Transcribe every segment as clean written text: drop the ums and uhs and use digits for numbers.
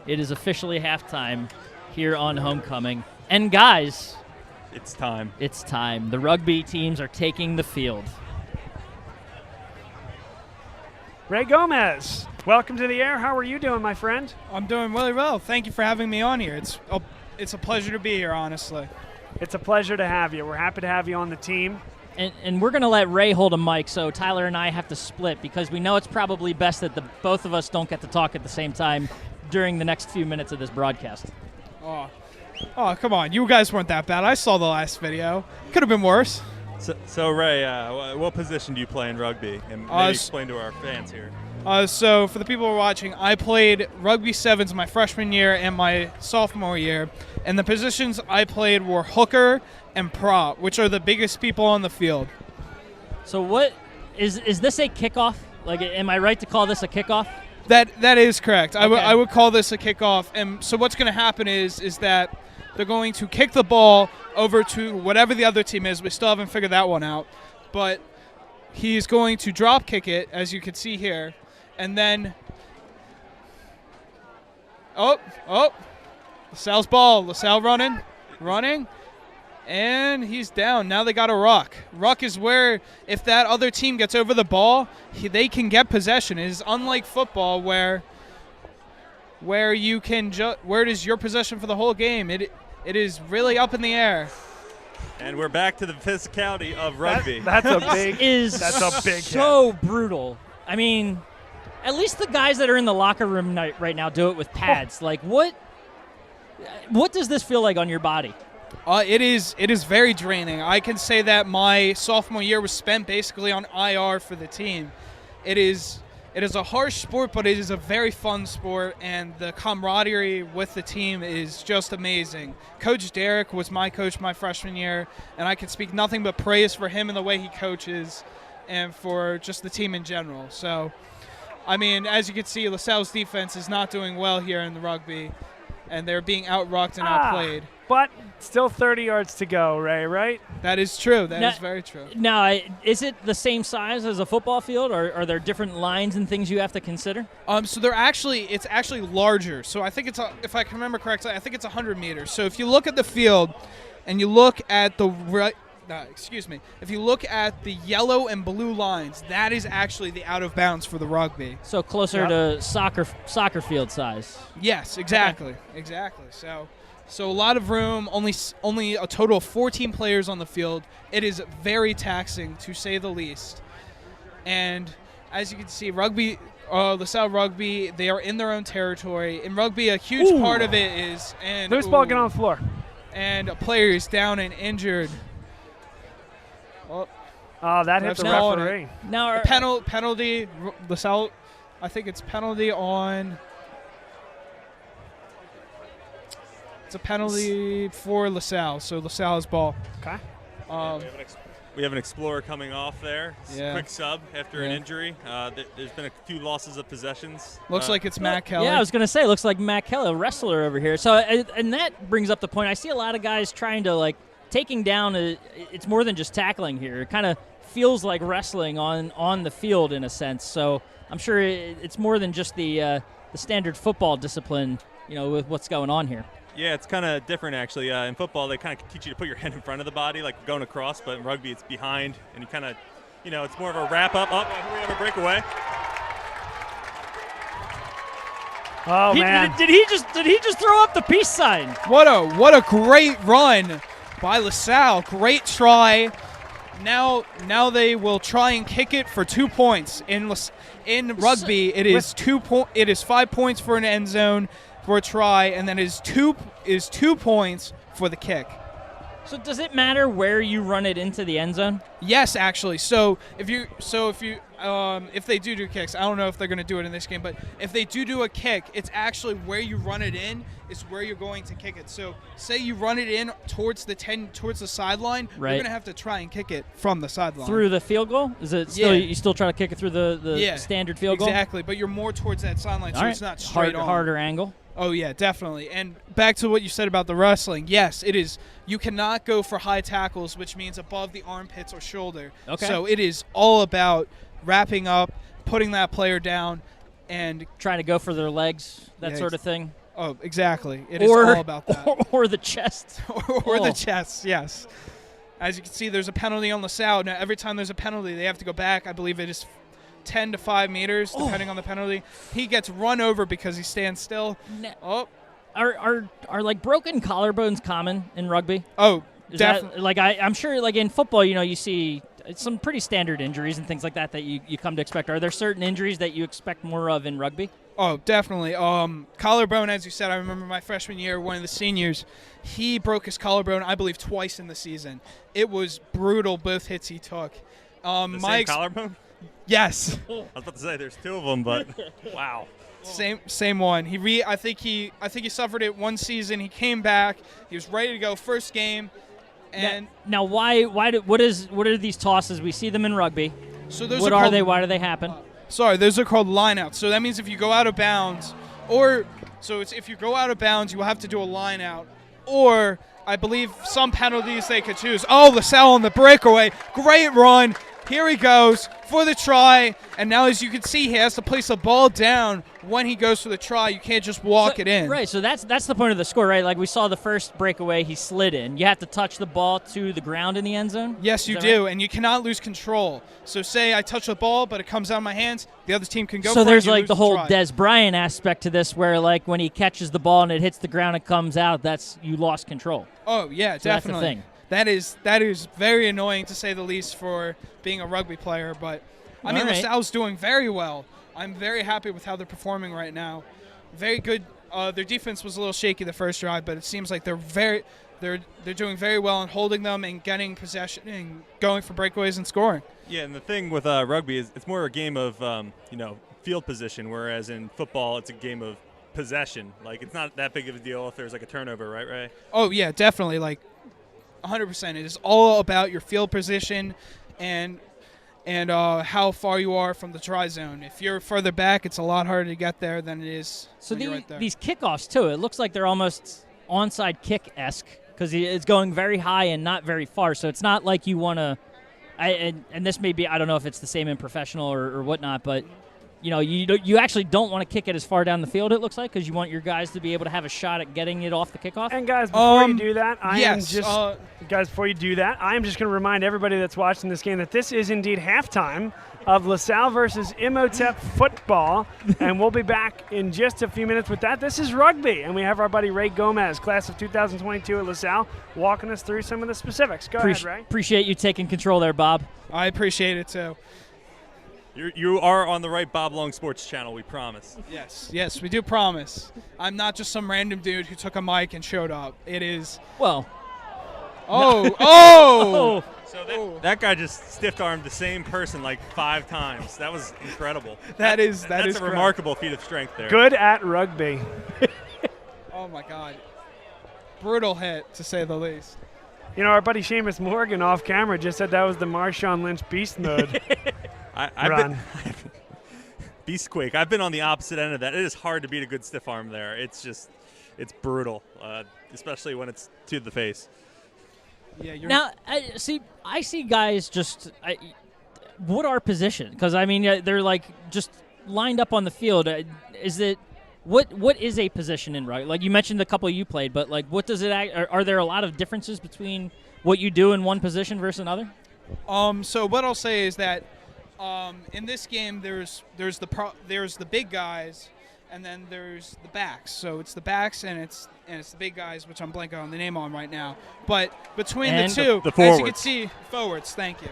It is officially halftime here on Homecoming. And guys, it's time. It's time. The rugby teams are taking the field. Ray Gomez, welcome to the air. How are you doing, my friend? I'm doing really well. Thank you for having me on here. It's a pleasure to be here, honestly. It's a pleasure to have you. We're happy to have you on the team. And we're going to let Ray hold a mic, so Tyler and I have to split because we know it's probably best that both of us don't get to talk at the same time during the next few minutes of this broadcast. Oh, come on. You guys weren't that bad. I saw the last video. Could have been worse. So Ray, what position do you play in rugby? And maybe explain to our fans here. So for the people who are watching, I played rugby sevens my freshman year and my sophomore year, and the positions I played were hooker and prop, which are the biggest people on the field. So what is this a kickoff? Like, am I right to call this a kickoff? That is correct. Okay. I would call this a kickoff. And so what's going to happen is that they're going to kick the ball over to whatever the other team is. We still haven't figured that one out. But he's going to drop kick it, as you can see here. And then, LaSalle's ball. LaSalle running. And he's down. Now they got a ruck. Ruck is where if that other team gets over the ball, they can get possession. It is unlike football where you can where it is your possession for the whole game. It is really up in the air. And we're back to the physicality of rugby. That's a big so brutal. I mean, at least the guys that are in the locker room right now do it with pads. Like what does this feel like on your body? It is very draining. I can say that my sophomore year was spent basically on IR for the team. It is a harsh sport, but it is a very fun sport, and the camaraderie with the team is just amazing. Coach Derek was my coach my freshman year, and I can speak nothing but praise for him and the way he coaches and for just the team in general. So, I mean, as you can see, LaSalle's defense is not doing well here in the rugby, and they're being out-rucked and outplayed. But still 30 yards to go, Ray, right? That is true. That is very true. Now, is it the same size as a football field, or are there different lines and things you have to consider? So it's actually larger. So I think if I can remember correctly, I think it's 100 meters. So if you look at the field and you look at if you look at the yellow and blue lines, that is actually the out of bounds for the rugby. So closer to soccer field size. Yes, exactly. Okay. Exactly. So a lot of room, only a total of 14 players on the field. It is very taxing, to say the least. And as you can see, LaSalle Rugby, they are in their own territory. In rugby, a huge part of it is... Loose ball, get on the floor. And a player is down and injured. Oh, that hit the referee. Now, penalty, LaSalle, I think it's penalty on... It's a penalty for LaSalle, so LaSalle's ball. Okay. We have an explorer coming off there. Yeah. Quick sub after an injury. There's been a few losses of possessions. Looks like it's Matt Kelly. Yeah, I was going to say, looks like Matt Kelly, a wrestler over here. So, and that brings up the point. I see a lot of guys trying to, taking down. It's more than just tackling here. It kind of feels like wrestling on the field in a sense. So I'm sure it's more than just the standard football discipline, with what's going on here. Yeah, it's kind of different, actually. In football, they kind of teach you to put your head in front of the body, like going across, but in rugby, it's behind, and you kind of, it's more of a wrap-up. Here we have a breakaway. Oh, man. Did he just throw up the peace sign? What a great run by LaSalle. Great try. Now they will try and kick it for 2 points. In rugby, it is 5 points for an end zone for a try, and then is 2 points for the kick. So does it matter where you run it into the end zone? Yes, actually. So if they do kicks, I don't know if they're going to do it in this game, but if they do a kick, it's actually where you run it in is where you're going to kick it. So say you run it in towards the sideline, right. You're going to have to try and kick it from the sideline. Through the field goal? Is it still you still try to kick it through the standard field goal? Exactly, but you're more towards that sideline, so it's not straight on. Harder angle. Oh, yeah, definitely. And back to what you said about the wrestling. Yes, it is. You cannot go for high tackles, which means above the armpits or shoulder. Okay. So it is all about wrapping up, putting that player down, and trying to go for their legs, that sort of thing. Oh, exactly. It is all about that. Or the chest. or the chest, yes. As you can see, there's a penalty on LaSalle. Now, every time there's a penalty, they have to go back. I believe it is 10 to 5 meters, depending on the penalty. He gets run over because he stands still. Are like broken collarbones common in rugby? Oh, Is definitely. that, like I'm sure like in football, you see some pretty standard injuries and things like that you come to expect. Are there certain injuries that you expect more of in rugby? Oh, definitely. Collarbone, as you said, I remember my freshman year, one of the seniors, he broke his collarbone, I believe, twice in the season. It was brutal, both hits he took. The same collarbone? Yes. I was about to say there's 2 of them, but wow. Same one. I think he suffered it one season. He came back. He was ready to go first game. And now what are these tosses? We see them in rugby. So those what are they? Why do they happen? Those are called lineouts. So that means if you go out of bounds, if you go out of bounds, you will have to do a lineout. Or I believe some penalties they could choose. Oh, LaSalle on the breakaway. Great run. Here he goes for the try. And now, as you can see, he has to place a ball down when he goes for the try. You can't just walk it in. Right, so that's the point of the score, right? Like we saw the first breakaway, he slid in. You have to touch the ball to the ground in the end zone? Yes, you do, right? And you cannot lose control. So say I touch the ball, but it comes out of my hands, the other team can go for it. So there's like lose the whole try. Des Bryant aspect to this where like when he catches the ball and it hits the ground and comes out, you lost control. Oh, yeah, so definitely. That's the thing. That is very annoying to say the least for being a rugby player, but I mean, LaSalle's doing very well. I'm very happy with how they're performing right now. Very good. Their defense was a little shaky the first drive, but it seems like they're doing very well in holding them and getting possession and going for breakaways and scoring. Yeah, and the thing with rugby is it's more a game of field position, whereas in football it's a game of possession. Like it's not that big of a deal if there's like a turnover, right, Ray? Oh yeah, definitely. Like 100%. It is all about your field position and how far you are from the try zone. If you're further back, it's a lot harder to get there than it is when you're right there. These kickoffs, too, it looks like they're almost onside kick-esque because it's going very high and not very far. So it's not like you want to – and this may be – I don't know if it's the same in professional or whatnot, but – you actually don't want to kick it as far down the field, it looks like, because you want your guys to be able to have a shot at getting it off the kickoff. And guys, before you do that, I am just going to remind everybody that's watching this game that this is indeed halftime of LaSalle versus Imhotep football, and we'll be back in just a few minutes with that. This is rugby, and we have our buddy Ray Gomez, class of 2022 at LaSalle, walking us through some of the specifics. Go ahead, Ray. Appreciate you taking control there, Bob. I appreciate it, too. You are on the right Bob Long Sports channel, we promise. Yes, we do promise. I'm not just some random dude who took a mic and showed up. It is. Well. Oh! So that guy just stiff-armed the same person like 5 times. That was incredible. That's a remarkable feat of strength there. Good at rugby. Oh, my God. Brutal hit, to say the least. Our buddy Seamus Morgan off camera just said that was the Marshawn Lynch beast mode. Beastquake. I've been on the opposite end of that. It is hard to beat a good stiff arm there. It's brutal, especially when it's to the face. Yeah. Now, I see guys just. What are position? Because I mean, they're like just lined up on the field. Is it what is a position in rugby? Like you mentioned, the couple you played, but like, what does it? Are there a lot of differences between what you do in one position versus another? So what I'll say is that. In this game, there's the big guys, and then there's the backs. So it's the backs and it's the big guys, which I'm blanking on the name on right now. But between the two, the forwards. As you can see, forwards. Thank you.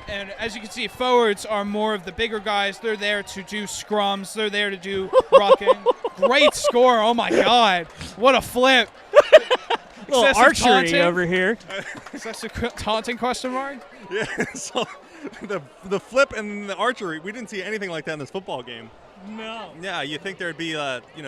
And as you can see, forwards are more of the bigger guys. They're there to do scrums. They're there to do rucking. Great score! Oh my God, what a flip! Little archery taunting over here. Is that a taunting question mark? Yeah. So. The flip and the archery, we didn't see anything like that in this football game. No. Yeah, you think there'd be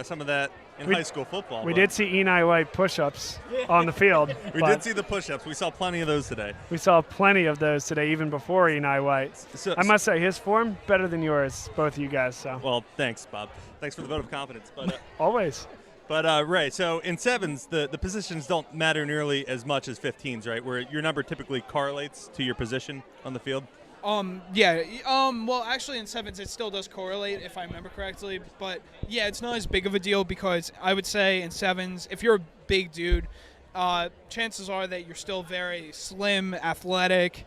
some of that in high school football. We did see Eni White push-ups on the field. We did see the push-ups. We saw plenty of those today. We saw plenty of those today, even before Eni White. I must say, his form better than yours, both of you guys. So. Well, thanks, Bob. Thanks for the vote of confidence. But always. But Ray, so in sevens, the positions don't matter nearly as much as 15s, right? Where your number typically correlates to your position on the field. Yeah. Well, actually, in sevens, it still does correlate, if I remember correctly. But yeah, it's not as big of a deal because I would say in sevens, if you're a big dude, chances are that you're still very slim, athletic.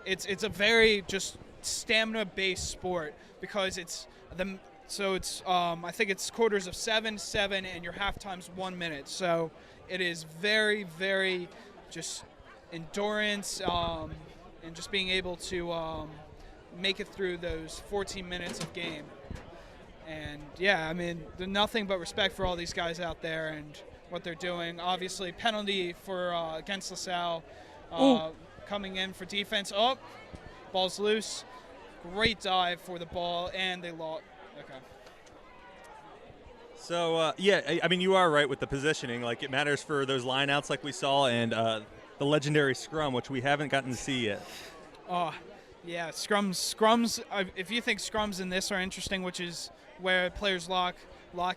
It's a very just stamina-based sport because it's the. So it's I think it's quarters of 7, and your halftime's 1 minute. So it is very, very just endurance. And just being able to make it through those 14 minutes of game. And, yeah, I mean, nothing but respect for all these guys out there and what they're doing. Obviously, penalty for against LaSalle coming in for defense. Oh, ball's loose. Great dive for the ball, and they lost. Okay. So, yeah, I mean, you are right with the positioning. Like, it matters for those lineouts like we saw and the legendary scrum, which we haven't gotten to see yet. Oh, yeah, scrums. If you think scrums in this are interesting, which is where players lock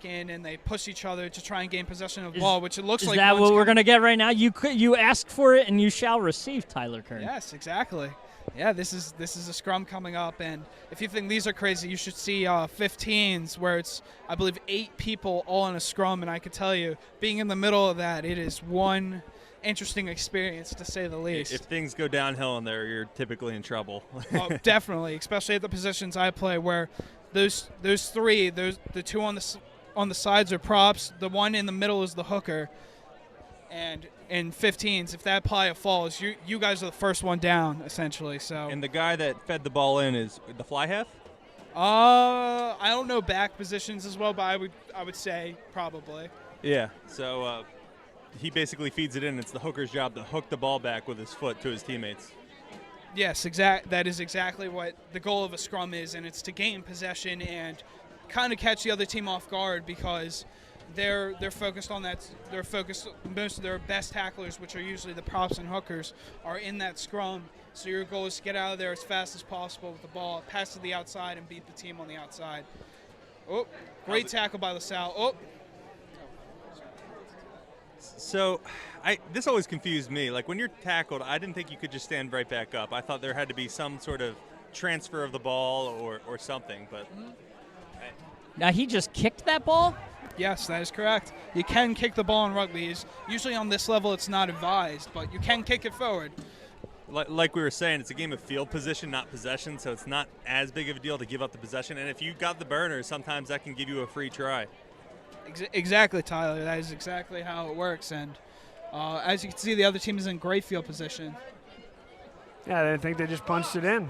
in and they push each other to try and gain possession of the ball, which it looks like. Is that what we're going to get right now? You ask for it and you shall receive, Tyler Kern. Yes, exactly. Yeah, this is a scrum coming up, and if you think these are crazy, you should see 15s where it's, I believe, 8 people all in a scrum, and I can tell you, being in the middle of that, it is one interesting experience to say the least. If things go downhill in there, you're typically in trouble. Oh, definitely, especially at the positions I play, where those three, the two on the sides are props, the one in the middle is the hooker, and in 15s, if that playa falls, you guys are the first one down, essentially. So. And the guy that fed the ball in is the fly half? I don't know back positions as well, but I would say probably. Yeah. So he basically feeds it in. It's the hooker's job to hook the ball back with his foot to his teammates. Yes, that is exactly what the goal of a scrum is, and it's to gain possession and kind of catch the other team off guard because they're focused on that. They're focused. Most of their best tacklers, which are usually the props and hookers, are in that scrum. So your goal is to get out of there as fast as possible with the ball, pass to the outside, and beat the team on the outside. Oh, great tackle by LaSalle. Oh. So, this always confused me. Like, when you're tackled, I didn't think you could just stand right back up. I thought there had to be some sort of transfer of the ball or something. But now he just kicked that ball? Yes, that is correct. You can kick the ball in rugby. Usually on this level it's not advised, but you can kick it forward. Like we were saying, it's a game of field position, not possession, so it's not as big of a deal to give up the possession. And if you got the burner, sometimes that can give you a free try. Exactly, Tyler. That is exactly how it works. And as you can see, the other team is in great field position. Yeah, I think they just punched it in.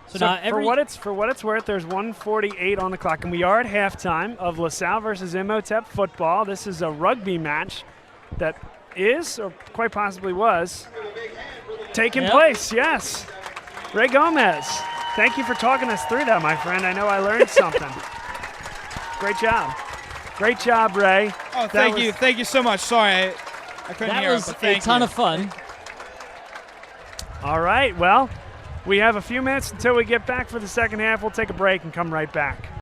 So for what it's worth, there's 1:48 on the clock, and we are at halftime of LaSalle versus Imhotep football. This is a rugby match that is, or quite possibly was, taking place. Yes, Ray Gomez. Thank you for talking us through that, my friend. I know I learned something. Great job. Great job, Ray. Oh, thank you. Thank you so much. Sorry, I couldn't hear it, but thank you. That was a ton of fun. All right, well, we have a few minutes until we get back for the second half. We'll take a break and come right back.